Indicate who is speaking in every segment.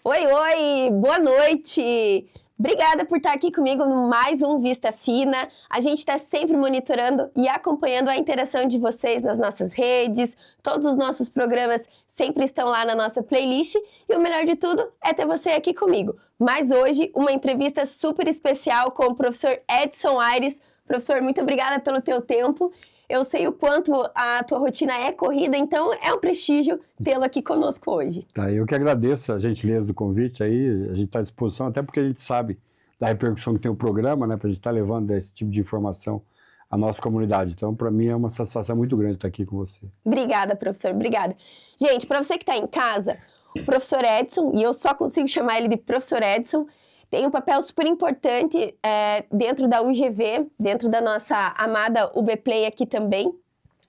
Speaker 1: Oi, oi, boa noite! Obrigada por estar aqui comigo no mais um Vista Fina. A gente está sempre monitorando e acompanhando a interação de vocês nas nossas redes. Todos os nossos programas sempre estão lá na nossa playlist. E o melhor de tudo é ter você aqui comigo. Mas hoje, uma entrevista super especial com o professor Edson Aires. Professor, muito obrigada pelo teu tempo. Eu sei o quanto a tua rotina é corrida, então é um prestígio tê-lo aqui conosco hoje.
Speaker 2: Tá, eu que agradeço a gentileza do convite aí, a gente está à disposição, até porque a gente sabe da repercussão que tem o programa, né, para a gente estar levando esse tipo de informação à nossa comunidade. Então, para mim é uma satisfação muito grande estar aqui com você.
Speaker 1: Obrigada, professor, obrigada. Gente, para você que está em casa, o professor Edson, e eu só consigo chamar ele de professor Edson, tem um papel super importante dentro da UGV, dentro da nossa amada UBplay aqui também.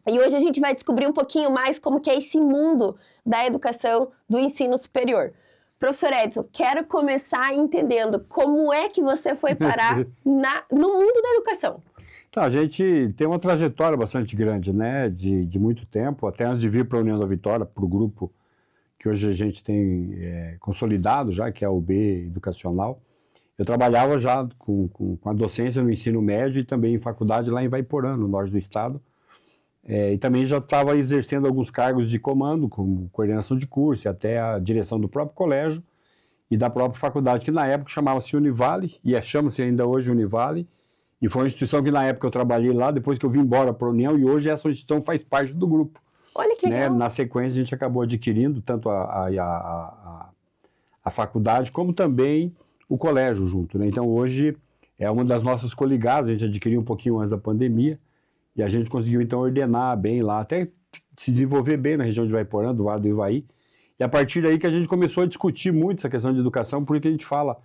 Speaker 1: E hoje a gente vai descobrir um pouquinho mais como que é esse mundo da educação do ensino superior. Professor Edson, quero começar entendendo como é que você foi parar no mundo da educação.
Speaker 2: Então, a gente tem uma trajetória bastante grande, né, de muito tempo, até antes de vir para a União da Vitória, para o grupo que hoje a gente tem consolidado já, que é a UB Educacional. Eu trabalhava já com a docência no ensino médio e também em faculdade lá em Ivaiporã, no norte do estado. E também já estava exercendo alguns cargos de comando, como coordenação de curso e até a direção do próprio colégio e da própria faculdade, que na época chamava-se Univale, e chama-se ainda hoje Univale. E foi uma instituição que na época eu trabalhei lá, depois que eu vim embora para a União, e hoje essa instituição faz parte do grupo.
Speaker 1: Olha que legal.
Speaker 2: Na sequência a gente acabou adquirindo tanto a faculdade como também o colégio junto, né? Então hoje é uma das nossas coligadas, a gente adquiriu um pouquinho antes da pandemia e a gente conseguiu então ordenar bem lá, até se desenvolver bem na região de Ivaiporã, do Vale do Ivaí, e a partir daí que a gente começou a discutir muito essa questão de educação, porque a gente fala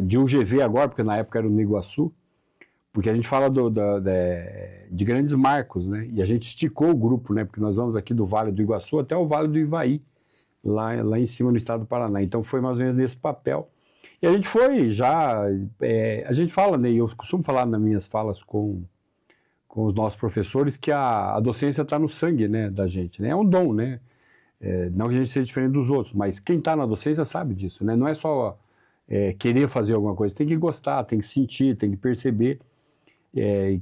Speaker 2: de UGV agora, porque na época era no Iguaçu, porque a gente fala de grandes marcos, né? E a gente esticou o grupo, né? Porque nós vamos aqui do Vale do Iguaçu até o Vale do Ivaí, lá em cima no estado do Paraná. Então foi mais ou menos nesse papel. E a gente foi já, a gente fala, né, e eu costumo falar nas minhas falas com os nossos professores, que a docência está no sangue, né, da gente, né, é um dom, né, não que a gente seja diferente dos outros, mas quem está na docência sabe disso, né, não é só querer fazer alguma coisa, tem que gostar, tem que sentir, tem que perceber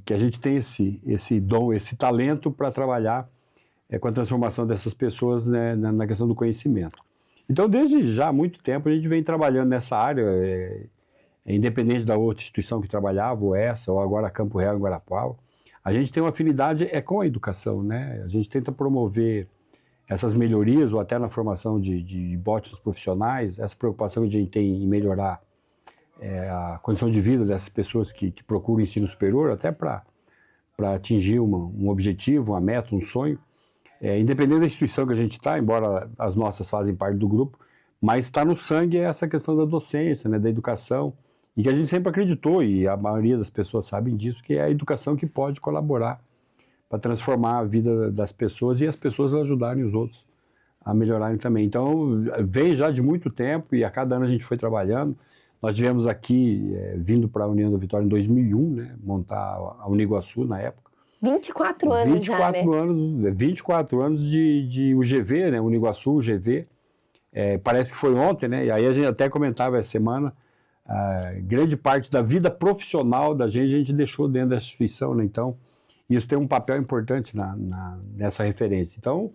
Speaker 2: que a gente tem esse dom, esse talento para trabalhar com a transformação dessas pessoas, né, na questão do conhecimento. Então, desde já há muito tempo, a gente vem trabalhando nessa área, independente da outra instituição que trabalhava, ou essa, ou agora Campo Real em Guarapuava. A gente tem uma afinidade com a educação, né? A gente tenta promover essas melhorias, ou até na formação de bots profissionais, essa preocupação que a gente tem em melhorar a condição de vida dessas pessoas que procuram o ensino superior, até para atingir um objetivo, uma meta, um sonho. Independente da instituição que a gente está, embora as nossas fazem parte do grupo, mas está no sangue essa questão da docência, né, da educação, e que a gente sempre acreditou, e a maioria das pessoas sabem disso, que é a educação que pode colaborar para transformar a vida das pessoas e as pessoas ajudarem os outros a melhorarem também. Então, vem já de muito tempo e a cada ano a gente foi trabalhando. Nós tivemos aqui, vindo para a União da Vitória em 2001, né, montar a Uniguaçu na época.
Speaker 1: 24 anos
Speaker 2: 24
Speaker 1: já, né?
Speaker 2: anos, 24 anos de UGV, né? Uniguaçu, UGV. Parece que foi ontem, né? E aí a gente até comentava essa semana, grande parte da vida profissional da gente, a gente deixou dentro dessa instituição, né? Então, isso tem um papel importante nessa referência. Então,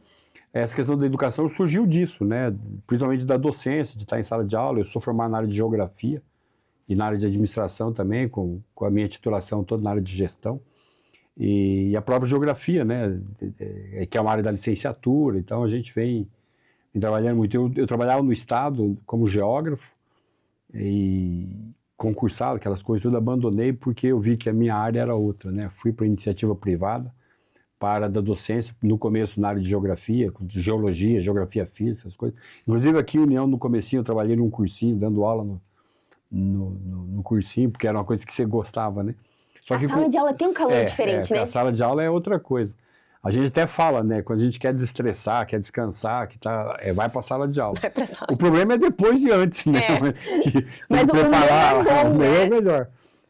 Speaker 2: essa questão da educação surgiu disso, né? Principalmente da docência, de estar em sala de aula. Eu sou formado na área de geografia e na área de administração também, com a minha titulação toda na área de gestão. E a própria geografia, né, que é uma área da licenciatura, então a gente vem trabalhando muito. Eu trabalhava no estado como geógrafo e concursado, aquelas coisas tudo, abandonei porque eu vi que a minha área era outra, né, fui para a iniciativa privada, para a área da docência, no começo na área de geografia, geologia, geografia física, essas coisas. Inclusive aqui em União, no comecinho, eu trabalhei num cursinho, dando aula no cursinho, porque era uma coisa que você gostava, né. Só que
Speaker 1: sala de aula tem um calor diferente, né?
Speaker 2: A sala de aula é outra coisa. A gente até fala, né? Quando a gente quer desestressar, quer descansar, vai para a sala de aula.
Speaker 1: Vai pra sala.
Speaker 2: O problema é depois e antes, né?
Speaker 1: Mas o
Speaker 2: preparar,
Speaker 1: melhor é bom,
Speaker 2: né? Melhor.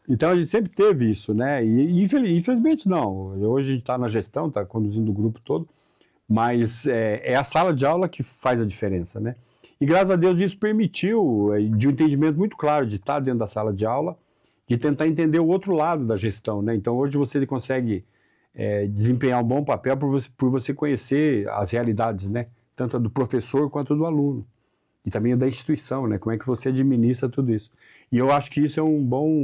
Speaker 2: Então a gente sempre teve isso, né? E infelizmente não. Hoje a gente está na gestão, está conduzindo o grupo todo, mas é a sala de aula que faz a diferença, né? E graças a Deus isso permitiu, de um entendimento muito claro, de estar dentro da sala de aula, de tentar entender o outro lado da gestão, né? Então hoje você consegue desempenhar um bom papel por você conhecer as realidades, né? Tanto a do professor quanto do aluno. E também a da instituição, né? Como é que você administra tudo isso. E eu acho que isso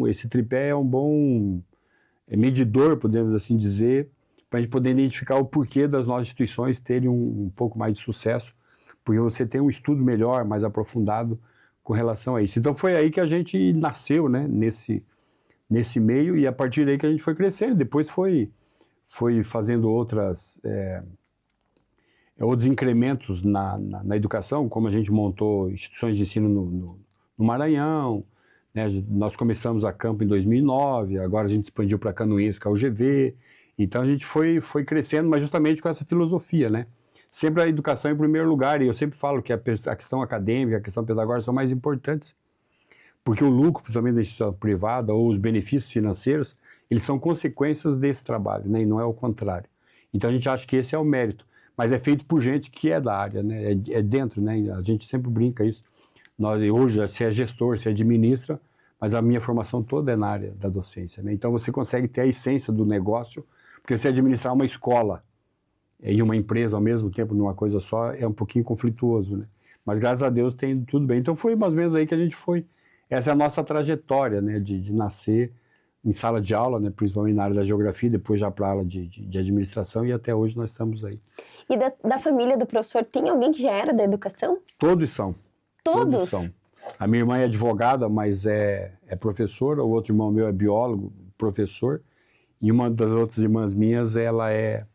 Speaker 2: esse tripé é um bom medidor, podemos assim dizer, para a gente poder identificar o porquê das nossas instituições terem um pouco mais de sucesso, porque você tem um estudo melhor, mais aprofundado com relação a isso. Então foi aí que a gente nasceu, né? Nesse meio, e a partir daí que a gente foi crescendo. Depois foi fazendo outros incrementos na educação, como a gente montou instituições de ensino no Maranhão, né? Nós começamos a campo em 2009, agora a gente expandiu para Canoinhas, que é o UGV. Então a gente foi crescendo, mas justamente com essa filosofia, né? Sempre a educação em primeiro lugar, e eu sempre falo que a questão acadêmica, a questão pedagógica são mais importantes, porque o lucro, principalmente da instituição privada, ou os benefícios financeiros, eles são consequências desse trabalho, né? E não é o contrário. Então a gente acha que esse é o mérito, mas é feito por gente que é da área, né? É dentro, né? A gente sempre brinca isso. Hoje, você é gestor, você administra, mas a minha formação toda é na área da docência, né? Então você consegue ter a essência do negócio, porque você administrar uma escola e uma empresa ao mesmo tempo, numa coisa só, é um pouquinho conflituoso, né? Mas graças a Deus tem tudo bem. Então foi mais ou menos aí que a gente foi. Essa é a nossa trajetória, né? De nascer em sala de aula, né? Principalmente na área da geografia, depois já para a aula de administração, e até hoje nós estamos aí.
Speaker 1: E da família do professor, tem alguém que já era da educação?
Speaker 2: Todos são.
Speaker 1: Todos
Speaker 2: são. A minha irmã é advogada, mas é professora. O outro irmão meu é biólogo, professor. E uma das outras irmãs minhas, ela é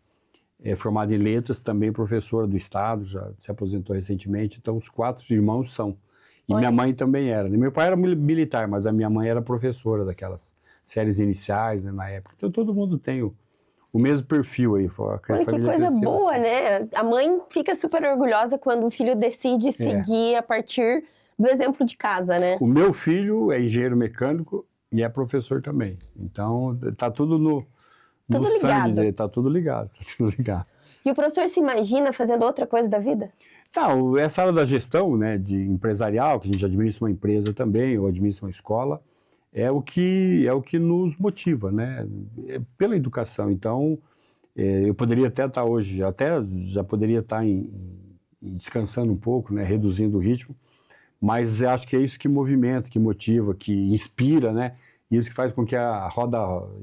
Speaker 2: formada em letras, também professora do Estado, já se aposentou recentemente. Então, os 4 irmãos são. E minha mãe também era. Meu pai era militar, mas a minha mãe era professora daquelas séries iniciais, né, na época. Então, todo mundo tem o mesmo perfil aí.
Speaker 1: Olha que coisa boa, assim, né? A mãe fica super orgulhosa quando o filho decide seguir a partir do exemplo de casa, né?
Speaker 2: O meu filho é engenheiro mecânico e é professor também. Então, tá tudo no sangue dele, tá tudo ligado.
Speaker 1: E o professor se imagina fazendo outra coisa da vida?
Speaker 2: Não, essa área da gestão, né, de empresarial, que a gente administra uma empresa também, ou administra uma escola, é o que nos motiva, né, pela educação. Então, eu poderia até estar hoje, já poderia estar descansando um pouco, né, reduzindo o ritmo, mas eu acho que é isso que movimenta, que motiva, que inspira, né, isso que faz com que a roda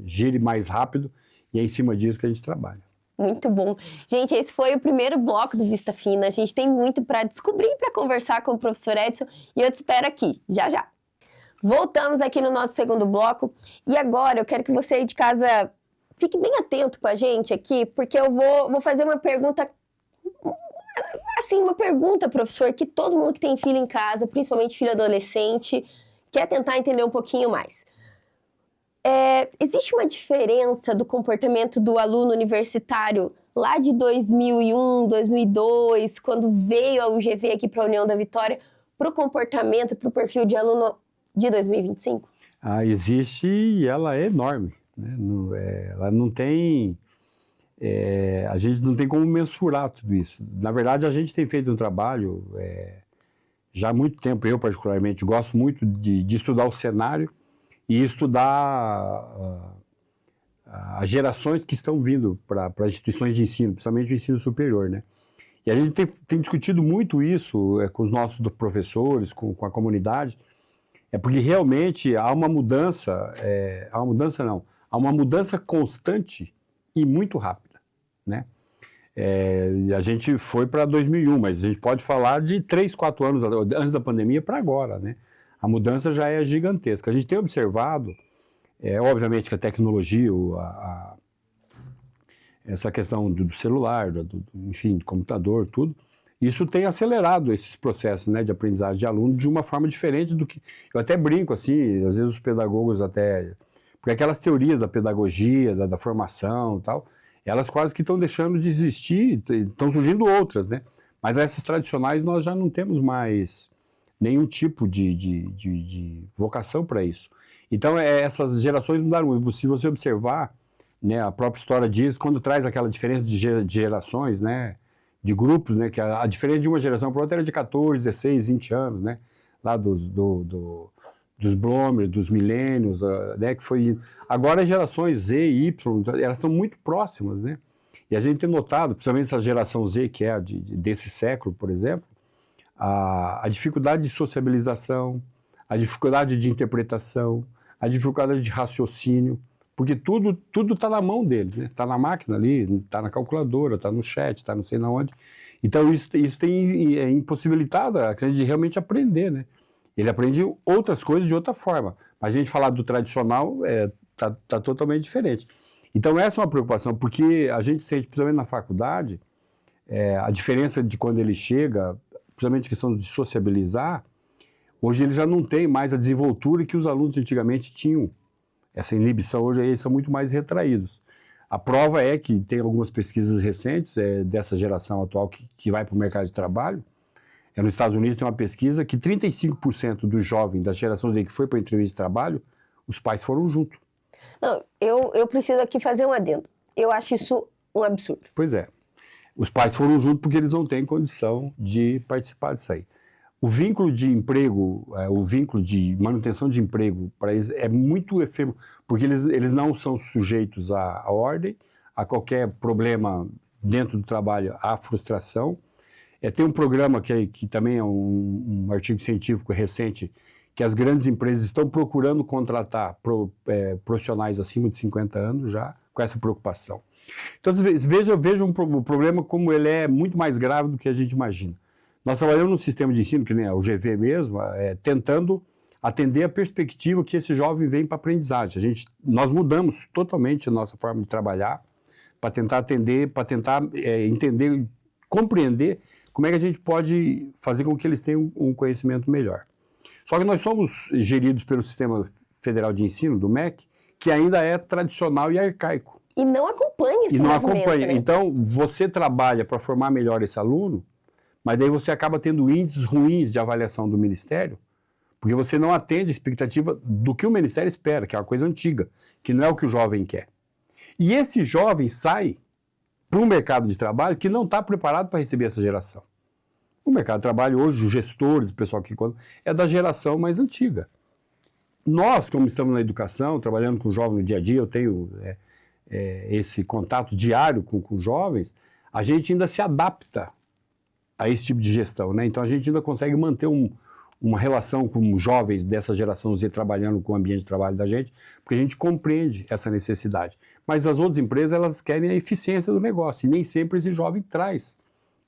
Speaker 2: gire mais rápido, e é em cima disso que a gente trabalha.
Speaker 1: Muito bom. Gente, esse foi o primeiro bloco do Vista Fina. A gente tem muito para descobrir e para conversar com o professor Edson, e eu te espero aqui, já já. Voltamos aqui no nosso segundo bloco, e agora eu quero que você aí de casa fique bem atento com a gente aqui, porque eu vou fazer uma pergunta, assim, uma pergunta, professor, que todo mundo que tem filho em casa, principalmente filho adolescente, quer tentar entender um pouquinho mais. Existe uma diferença do comportamento do aluno universitário lá de 2001, 2002, quando veio a UGV aqui para a União da Vitória, para o comportamento, para o perfil de aluno de 2025?
Speaker 2: Existe, e ela é enorme, né? Ela não tem... a gente não tem como mensurar tudo isso. Na verdade, a gente tem feito um trabalho já há muito tempo. Eu, particularmente, gosto muito de estudar o cenário e estudar as gerações que estão vindo para as instituições de ensino, principalmente o ensino superior, né? E a gente tem discutido muito isso com os nossos professores, com a comunidade, porque realmente há uma mudança, há uma mudança constante e muito rápida, né? A gente foi para 2001, mas a gente pode falar de 3, 4 anos antes da pandemia para agora, né? A mudança já é gigantesca. A gente tem observado, obviamente que a tecnologia, essa questão do celular, enfim, do computador, tudo, isso tem acelerado esses processos, né, de aprendizagem de aluno de uma forma diferente do que... Eu até brinco, assim, às vezes os pedagogos até... Porque aquelas teorias da pedagogia, da formação e tal, elas quase que estão deixando de existir, estão surgindo outras, né? Mas essas tradicionais nós já não temos mais nenhum tipo de vocação para isso. Então, essas gerações mudaram. Se você observar, né, a própria história diz, quando traz aquela diferença de gerações, né, de grupos, né? Que a diferença de uma geração para outra era de 14, 16, 20 anos, né? Lá dos Bloomers, dos milênios, né? Que foi... Agora as gerações Z e Y, elas estão muito próximas, né? E a gente tem notado, principalmente essa geração Z, que é desse século, por exemplo, a dificuldade de sociabilização, a dificuldade de interpretação, a dificuldade de raciocínio, porque tudo está na mão dele, né? Está na máquina ali, está na calculadora, está no chat, está não sei na onde. Então isso tem impossibilitado a criança de realmente aprender, né? Ele aprende outras coisas de outra forma. Mas a gente falar do tradicional tá totalmente diferente. Então essa é uma preocupação, porque a gente sente, principalmente na faculdade, a diferença de quando ele chega, principalmente a questão de sociabilizar, hoje ele já não tem mais a desenvoltura que os alunos antigamente tinham. Essa inibição hoje eles são muito mais retraídos. A prova é que tem algumas pesquisas recentes dessa geração atual que vai para o mercado de trabalho. Nos Estados Unidos tem uma pesquisa que 35% dos jovens da geração Z que foi para a entrevista de trabalho, os pais foram junto.
Speaker 1: Não, eu preciso aqui fazer um adendo. Eu acho isso um absurdo.
Speaker 2: Pois é. Os pais foram junto porque eles não têm condição de participar disso aí. O vínculo de emprego, o vínculo de manutenção de emprego para eles é muito efêmero, porque eles não são sujeitos à ordem, a qualquer problema dentro do trabalho, à frustração. Tem um programa que também é um artigo científico recente, que as grandes empresas estão procurando contratar profissionais acima de 50 anos já, com essa preocupação. Então, veja um problema como ele é muito mais grave do que a gente imagina. Nós trabalhamos num sistema de ensino, que nem o GV mesmo, tentando atender a perspectiva que esse jovem vem para a aprendizagem. Nós mudamos totalmente a nossa forma de trabalhar para tentar atender, para tentar entender, compreender como é que a gente pode fazer com que eles tenham um conhecimento melhor. Só que nós somos geridos pelo Sistema Federal de Ensino, do MEC, que ainda é tradicional e arcaico.
Speaker 1: E não acompanha esse movimento, né?
Speaker 2: Então, você trabalha para formar melhor esse aluno, mas daí você acaba tendo índices ruins de avaliação do Ministério, porque você não atende a expectativa do que o Ministério espera, que é uma coisa antiga, que não é o que o jovem quer. E esse jovem sai para um mercado de trabalho que não está preparado para receber essa geração. O mercado de trabalho hoje, os gestores, o pessoal que é da geração mais antiga. Nós, como estamos na educação, trabalhando com jovens no dia a dia, eu tenho esse contato diário com jovens, a gente ainda se adapta a esse tipo de gestão, né? Então a gente ainda consegue manter uma relação com jovens dessa geração Z trabalhando com o ambiente de trabalho da gente, porque a gente compreende essa necessidade. Mas as outras empresas, elas querem a eficiência do negócio, e nem sempre esse jovem traz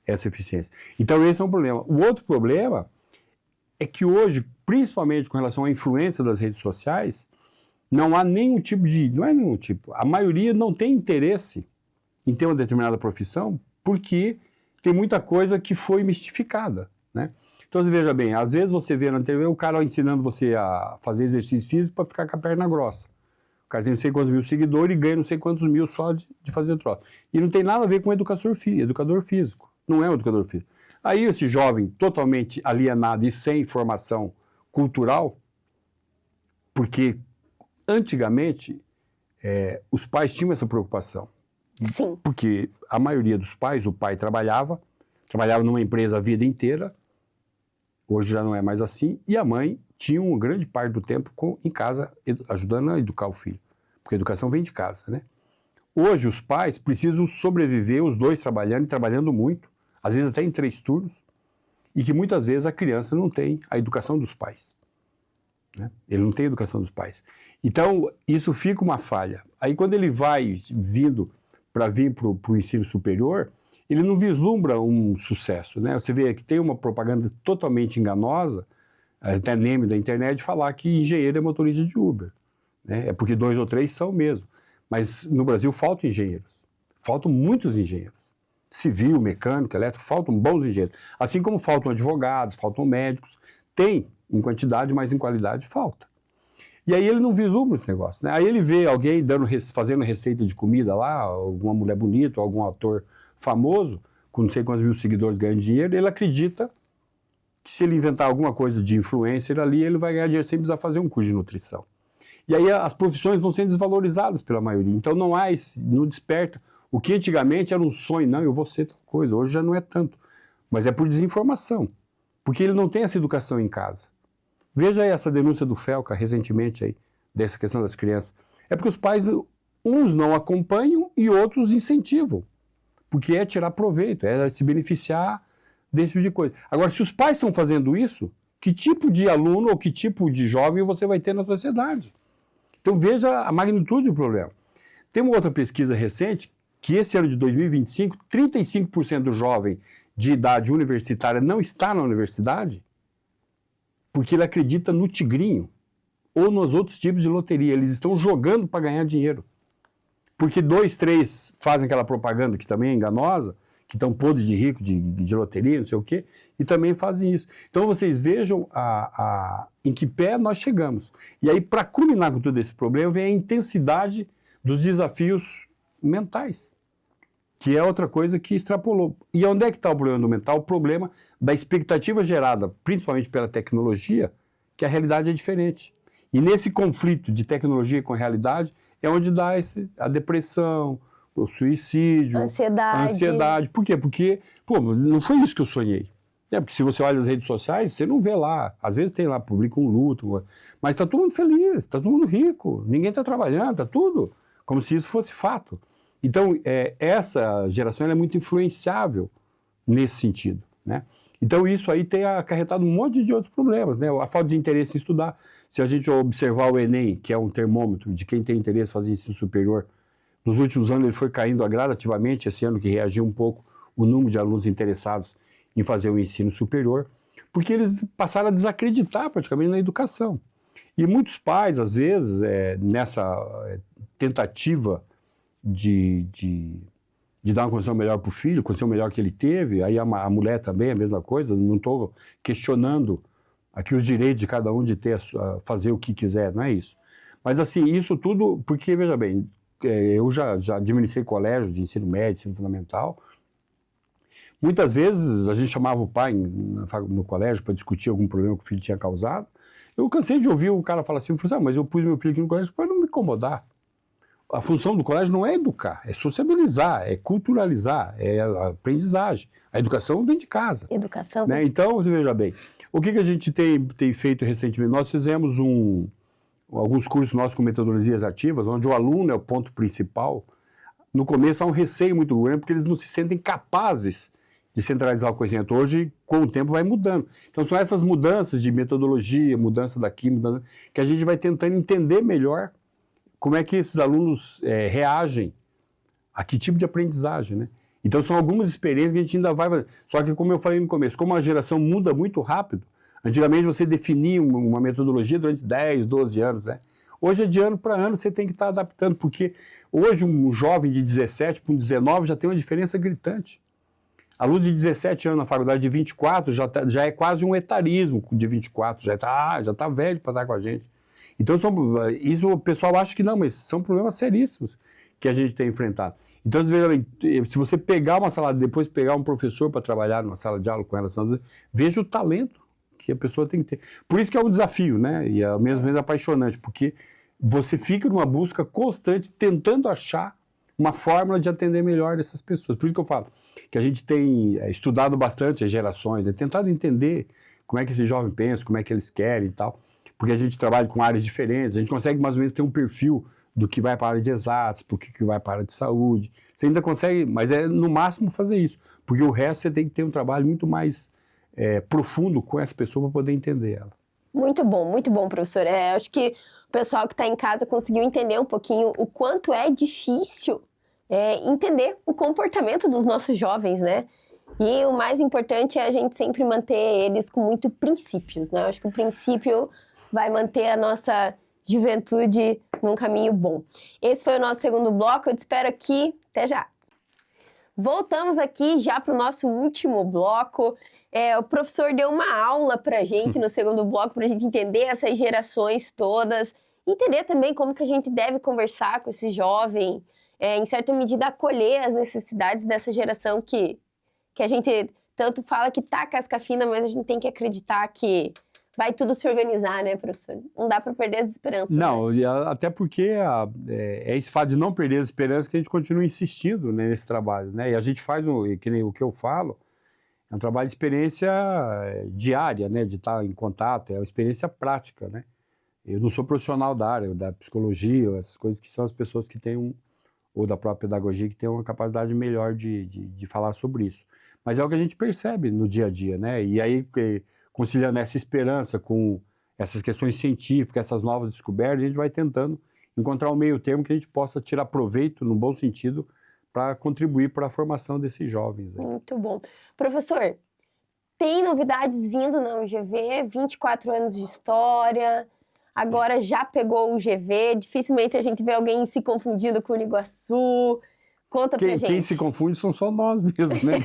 Speaker 2: essa eficiência. Então esse é um problema. O outro problema é que hoje, principalmente com relação à influência das redes sociais, não há nenhum tipo não é nenhum tipo, a maioria não tem interesse em ter uma determinada profissão, porque tem muita coisa que foi mistificada, né? Então, você veja bem, às vezes você vê na TV o cara ensinando você a fazer exercício físico para ficar com a perna grossa. O cara tem não sei quantos mil seguidores e ganha não sei quantos mil só de fazer o troço. E não tem nada a ver com educador físico. Não é um educador físico. Aí esse jovem totalmente alienado e sem formação cultural, porque antigamente os pais tinham essa preocupação.
Speaker 1: Sim.
Speaker 2: Porque a maioria dos pais, o pai trabalhava numa empresa a vida inteira, hoje já não é mais assim, e a mãe tinha uma grande parte do tempo em casa, ajudando a educar o filho, porque a educação vem de casa, né? Hoje os pais precisam sobreviver, os dois trabalhando e trabalhando muito, às vezes até em 3 turnos, e que muitas vezes a criança não tem a educação dos pais, né? Ele não tem a educação dos pais. Então, isso fica uma falha. Aí quando ele vai para vir para o ensino superior, ele não vislumbra um sucesso, né? Você vê que tem uma propaganda totalmente enganosa, até meme da internet, falar que engenheiro é motorista de Uber, né? É porque 2 ou 3 são mesmo. Mas no Brasil faltam engenheiros. Faltam muitos engenheiros. Civil, mecânico, elétrico, faltam bons engenheiros. Assim como faltam advogados, faltam médicos. Tem em quantidade, mas em qualidade falta. E aí ele não vislumbra esse negócio, né? Aí ele vê alguém fazendo receita de comida lá, alguma mulher bonita, algum ator famoso, com não sei quantos mil seguidores ganhando dinheiro, ele acredita que se ele inventar alguma coisa de influencer ali, ele vai ganhar dinheiro sem precisar fazer um curso de nutrição. E aí as profissões vão sendo desvalorizadas pela maioria. Então não desperta. O que antigamente era um sonho, não, eu vou ser tal coisa, hoje já não é tanto. Mas é por desinformação, porque ele não tem essa educação em casa. Veja aí essa denúncia do Felca recentemente aí, dessa questão das crianças. É porque os pais, uns não acompanham e outros incentivam, porque é tirar proveito, é se beneficiar desse tipo de coisa. Agora, se os pais estão fazendo isso, que tipo de aluno ou que tipo de jovem você vai ter na sociedade? Então veja a magnitude do problema. Tem uma outra pesquisa recente que esse ano de 2025, 35% do jovem de idade universitária não está na universidade porque ele acredita no tigrinho ou nos outros tipos de loteria. Eles estão jogando para ganhar dinheiro. Porque 2, 3 fazem aquela propaganda que também é enganosa, que estão podres de rico, de loteria, não sei o quê, e também fazem isso. Então vocês vejam em que pé nós chegamos. E aí, para culminar com todo esse problema, vem a intensidade dos desafios mentais, que é outra coisa que extrapolou. E onde é que está o problema do mental? O problema da expectativa gerada, principalmente pela tecnologia, que a realidade é diferente. E nesse conflito de tecnologia com a realidade é onde dá a depressão, o suicídio, a ansiedade. Por quê? Porque, não foi isso que eu sonhei. Porque se você olha as redes sociais, você não vê lá. Às vezes tem lá, publica um luto, mas está todo mundo feliz, está todo mundo rico, ninguém está trabalhando, está tudo como se isso fosse fato. Então, essa geração é muito influenciável nesse sentido, né? Então, isso aí tem acarretado um monte de outros problemas, né? A falta de interesse em estudar. Se a gente observar o Enem, que é um termômetro de quem tem interesse em fazer ensino superior, nos últimos anos ele foi caindo gradativamente, esse ano que reagiu um pouco o número de alunos interessados em fazer o ensino superior, porque eles passaram a desacreditar praticamente na educação. E muitos pais, às vezes, nessa tentativa de dar uma condição melhor para o filho, condição melhor que ele teve, aí a mulher também, a mesma coisa, não estou questionando aqui os direitos de cada um de ter fazer o que quiser, não é isso. Mas assim, isso tudo, porque, veja bem, eu já administrei colégio de ensino médio, ensino fundamental. Muitas vezes a gente chamava o pai no colégio para discutir algum problema que o filho tinha causado. Eu cansei de ouvir o cara falar assim, mas eu pus meu filho aqui no colégio para não me incomodar. A função do colégio não é educar, é sociabilizar, é culturalizar, é a aprendizagem. A educação vem de casa.
Speaker 1: Educação.
Speaker 2: Né? Então, você veja bem, o que a gente tem feito recentemente? Nós fizemos alguns cursos nossos com metodologias ativas, onde o aluno é o ponto principal. No começo há um receio muito grande, porque eles não se sentem capazes de centralizar o conhecimento. Hoje, com o tempo, vai mudando. Então, são essas mudanças de metodologia, mudança daqui, que a gente vai tentando entender melhor como é que esses alunos reagem a que tipo de aprendizagem, né? Então, são algumas experiências que a gente ainda vai fazer. Só que, como eu falei no começo, como a geração muda muito rápido, antigamente você definia uma metodologia durante 10, 12 anos, né? Hoje é de ano para ano, você tem que estar adaptando, porque hoje um jovem de 17 para um 19 já tem uma diferença gritante. Aluno de 17 anos na faculdade de 24 já é quase um etarismo de 24, já está velho para estar com a gente. Então, isso o pessoal acha que não, mas são problemas seríssimos que a gente tem enfrentado. Então, se você pegar uma sala, depois pegar um professor para trabalhar numa sala de aula com relação a veja o talento que a pessoa tem que ter. Por isso que é um desafio, né? E ao mesmo tempo apaixonante, porque você fica numa busca constante tentando achar uma fórmula de atender melhor essas pessoas. Por isso que eu falo que a gente tem estudado bastante as gerações, né? Tentado entender como é que esse jovem pensa, como é que eles querem e tal. Porque a gente trabalha com áreas diferentes, a gente consegue mais ou menos ter um perfil do que vai para a área de exatas, por que vai para a área de saúde. Você ainda consegue, mas é no máximo fazer isso, porque o resto você tem que ter um trabalho muito mais profundo com essa pessoa para poder entender ela.
Speaker 1: Muito bom, professor. Acho que o pessoal que está em casa conseguiu entender um pouquinho o quanto é difícil entender o comportamento dos nossos jovens, né? E o mais importante é a gente sempre manter eles com muito princípios, né? Eu acho que o princípio vai manter a nossa juventude num caminho bom. Esse foi o nosso segundo bloco, eu te espero aqui, até já! Voltamos aqui já para o nosso último bloco. O professor deu uma aula para a gente no segundo bloco, para a gente entender essas gerações todas, entender também como que a gente deve conversar com esse jovem, em certa medida acolher as necessidades dessa geração que a gente tanto fala que tá casca fina, mas a gente tem que acreditar que vai tudo se organizar, né, professor? Não dá para perder as esperanças.
Speaker 2: Não,
Speaker 1: né?
Speaker 2: até porque é esse fato de não perder as esperanças que a gente continua insistindo, né, nesse trabalho, né? E a gente faz, que nem o que eu falo, é um trabalho de experiência diária, né, de estar em contato, é uma experiência prática, né? Eu não sou profissional da área, da psicologia, essas coisas que são as pessoas que têm ou da própria pedagogia, que têm uma capacidade melhor de falar sobre isso. Mas é o que a gente percebe no dia a dia, né? E aí, conciliando essa esperança com essas questões científicas, essas novas descobertas, a gente vai tentando encontrar um meio termo que a gente possa tirar proveito, no bom sentido, para contribuir para a formação desses jovens. Aí.
Speaker 1: Muito bom. Professor, tem novidades vindo na UGV, 24 anos de história, agora já pegou o UGV, dificilmente a gente vê alguém se confundindo com o Uniguaçu. Conta pra gente.
Speaker 2: Quem se confunde são só nós mesmos, né?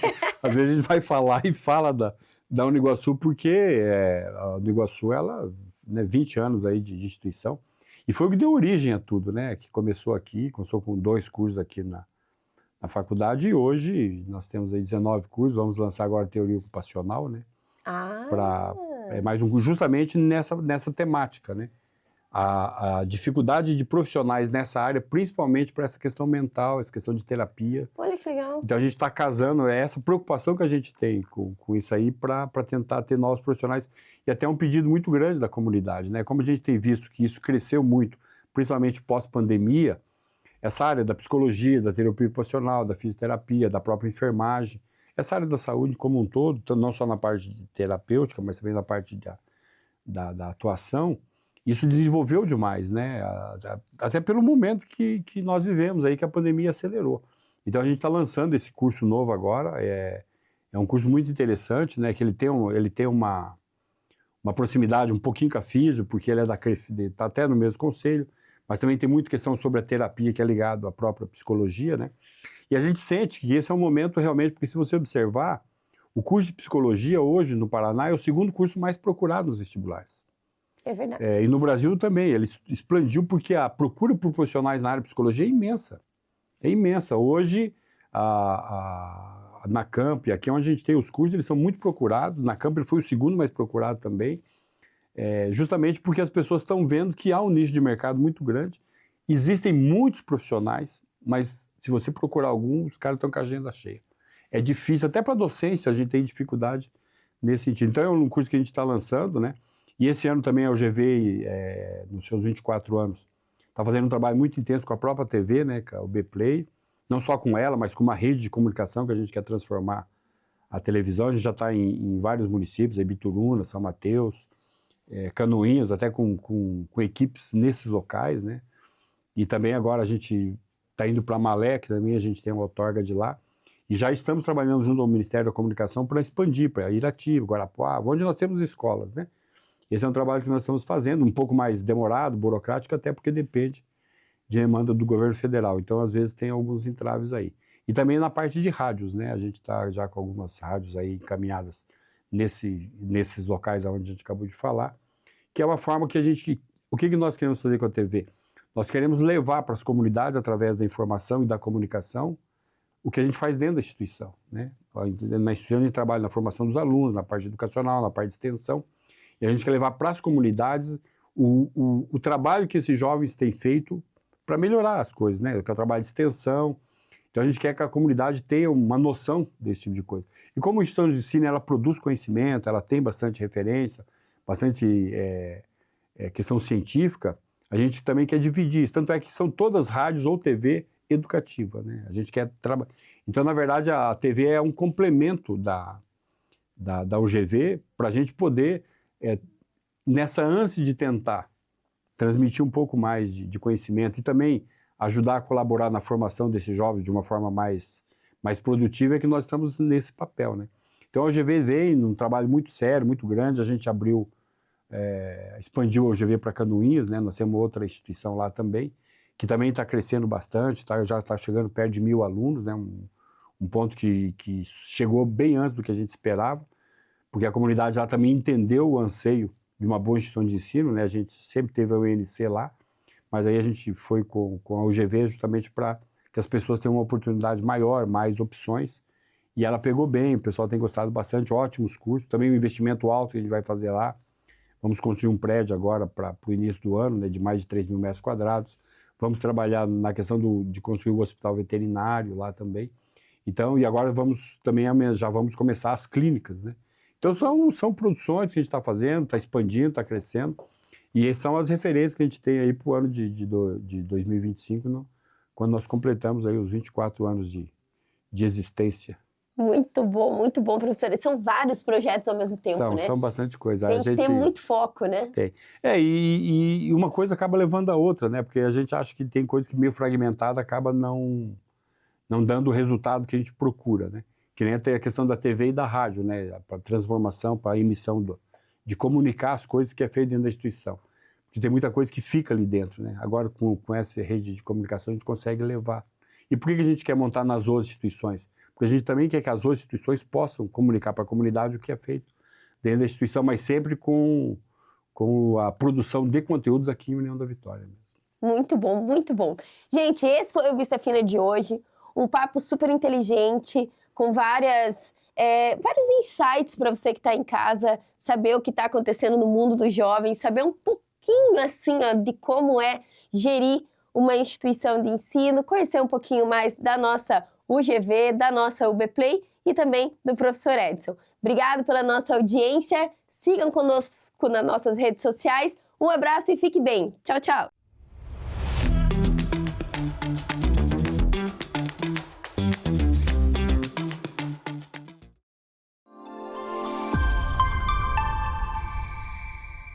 Speaker 2: Às vezes a gente vai falar e fala da Uniguaçu porque a Uniguaçu, ela, né, 20 anos aí de instituição, e foi o que deu origem a tudo, né? Que começou com 2 cursos aqui na faculdade, e hoje nós temos aí 19 cursos, vamos lançar agora a teoria ocupacional, né? Mais um curso justamente nessa temática, né? A dificuldade de profissionais nessa área, principalmente para essa questão mental, essa questão de terapia.
Speaker 1: Olha que legal.
Speaker 2: Então a gente está casando essa preocupação que a gente tem com isso aí para tentar ter novos profissionais e até um pedido muito grande da comunidade, né? Como a gente tem visto que isso cresceu muito, principalmente pós-pandemia, essa área da psicologia, da terapia ocupacional, da fisioterapia, da própria enfermagem, essa área da saúde como um todo, não só na parte terapêutica, mas também na parte da atuação, isso desenvolveu demais, né? Até pelo momento que nós vivemos aí, que a pandemia acelerou. Então a gente está lançando esse curso novo agora, é um curso muito interessante, né? Que ele tem uma proximidade um pouquinho com a Físio, porque ele está até no mesmo conselho, mas também tem muita questão sobre a terapia que é ligado à própria psicologia, né? E a gente sente que esse é um momento realmente, porque se você observar, o curso de psicologia hoje no Paraná é o segundo curso mais procurado nos vestibulares.
Speaker 1: É verdade.
Speaker 2: E no Brasil também, ele expandiu porque a procura por profissionais na área de psicologia é imensa. É imensa. Hoje, na Camp, aqui onde a gente tem os cursos, eles são muito procurados. Na Camp ele foi o segundo mais procurado também, justamente porque as pessoas estão vendo que há um nicho de mercado muito grande. Existem muitos profissionais, mas se você procurar algum, os caras estão com a agenda cheia. É difícil, até para a docência a gente tem dificuldade nesse sentido. Então é um curso que a gente está lançando, né? E esse ano também a UGV, nos seus 24 anos, está fazendo um trabalho muito intenso com a própria TV, né, com a UB-Play, não só com ela, mas com uma rede de comunicação que a gente quer transformar a televisão. A gente já está em vários municípios, Bituruna, São Mateus, Canoinhas, até com equipes nesses locais, né? E também agora a gente está indo para Malé, que também a gente tem uma outorga de lá, e já estamos trabalhando junto ao Ministério da Comunicação para expandir para Irati, Guarapuava, onde nós temos escolas, né? Esse é um trabalho que nós estamos fazendo, um pouco mais demorado, burocrático, até porque depende de demanda do governo federal. Então, às vezes, tem alguns entraves aí. E também na parte de rádios, né? A gente está já com algumas rádios aí encaminhadas nesses locais onde a gente acabou de falar, que é uma forma que o que nós queremos fazer com a TV? Nós queremos levar para as comunidades, através da informação e da comunicação, o que a gente faz dentro da instituição, né? Na instituição a gente trabalha na formação dos alunos, na parte educacional, na parte de extensão, e a gente quer levar para as comunidades o trabalho que esses jovens têm feito para melhorar as coisas, né? Que é o trabalho de extensão. Então a gente quer que a comunidade tenha uma noção desse tipo de coisa. E como a instituição de ensino, ela produz conhecimento, ela tem bastante referência, bastante questão científica, a gente também quer dividir isso. Tanto é que são todas rádios ou TV educativa, né? A gente quer trabalhar. Então, na verdade, a TV é um complemento da UGV para a gente poder, nessa ânsia de tentar transmitir um pouco mais de conhecimento e também ajudar a colaborar na formação desses jovens de uma forma mais produtiva, é que nós estamos nesse papel, né? Então, a UGV vem num trabalho muito sério, muito grande. A gente expandiu a UGV para Canoinhas, né? Nós temos outra instituição lá também, que também está crescendo bastante, já está chegando perto de 1.000 alunos, né? Um ponto que chegou bem antes do que a gente esperava, porque a comunidade lá também entendeu o anseio de uma boa instituição de ensino, né? A gente sempre teve a UNC lá, mas aí a gente foi com a UGV justamente para que as pessoas tenham uma oportunidade maior, mais opções, e ela pegou bem, o pessoal tem gostado bastante, ótimos cursos, também um investimento alto que a gente vai fazer lá, Vamos construir um prédio agora para o início do ano, né, de mais de 3.000 metros quadrados. Vamos trabalhar na questão de construir o hospital veterinário lá também. Então, e agora já vamos começar as clínicas, né? Então, são produções que a gente está fazendo, está expandindo, está crescendo. E essas são as referências que a gente tem aí para o ano de 2025, quando nós completamos aí os 24 anos de existência.
Speaker 1: Muito bom, professora. São vários projetos ao mesmo tempo, né?
Speaker 2: São bastante coisa.
Speaker 1: Tem que ter muito foco, né?
Speaker 2: Tem. E uma coisa acaba levando a outra, né? Porque a gente acha que tem coisa que meio fragmentada acaba não dando o resultado que a gente procura, né? Que nem até a questão da TV e da rádio, né? Para transformação, para a emissão de comunicar as coisas que é feito dentro da instituição. Porque tem muita coisa que fica ali dentro, né? Agora, com essa rede de comunicação, a gente consegue levar. E por que a gente quer montar nas outras instituições? Porque a gente também quer que as outras instituições possam comunicar para a comunidade o que é feito dentro da instituição, mas sempre com a produção de conteúdos aqui em União da Vitória mesmo.
Speaker 1: Muito bom, muito bom. Gente, esse foi o Vista Fina de hoje. Um papo super inteligente, com vários insights para você que está em casa, saber o que está acontecendo no mundo dos jovens, saber um pouquinho assim, ó, de como é gerir uma instituição de ensino, conhecer um pouquinho mais da nossa UGV, da nossa UBplay e também do professor Edson. Obrigado pela nossa audiência, sigam conosco nas nossas redes sociais, um abraço e fique bem. Tchau, tchau!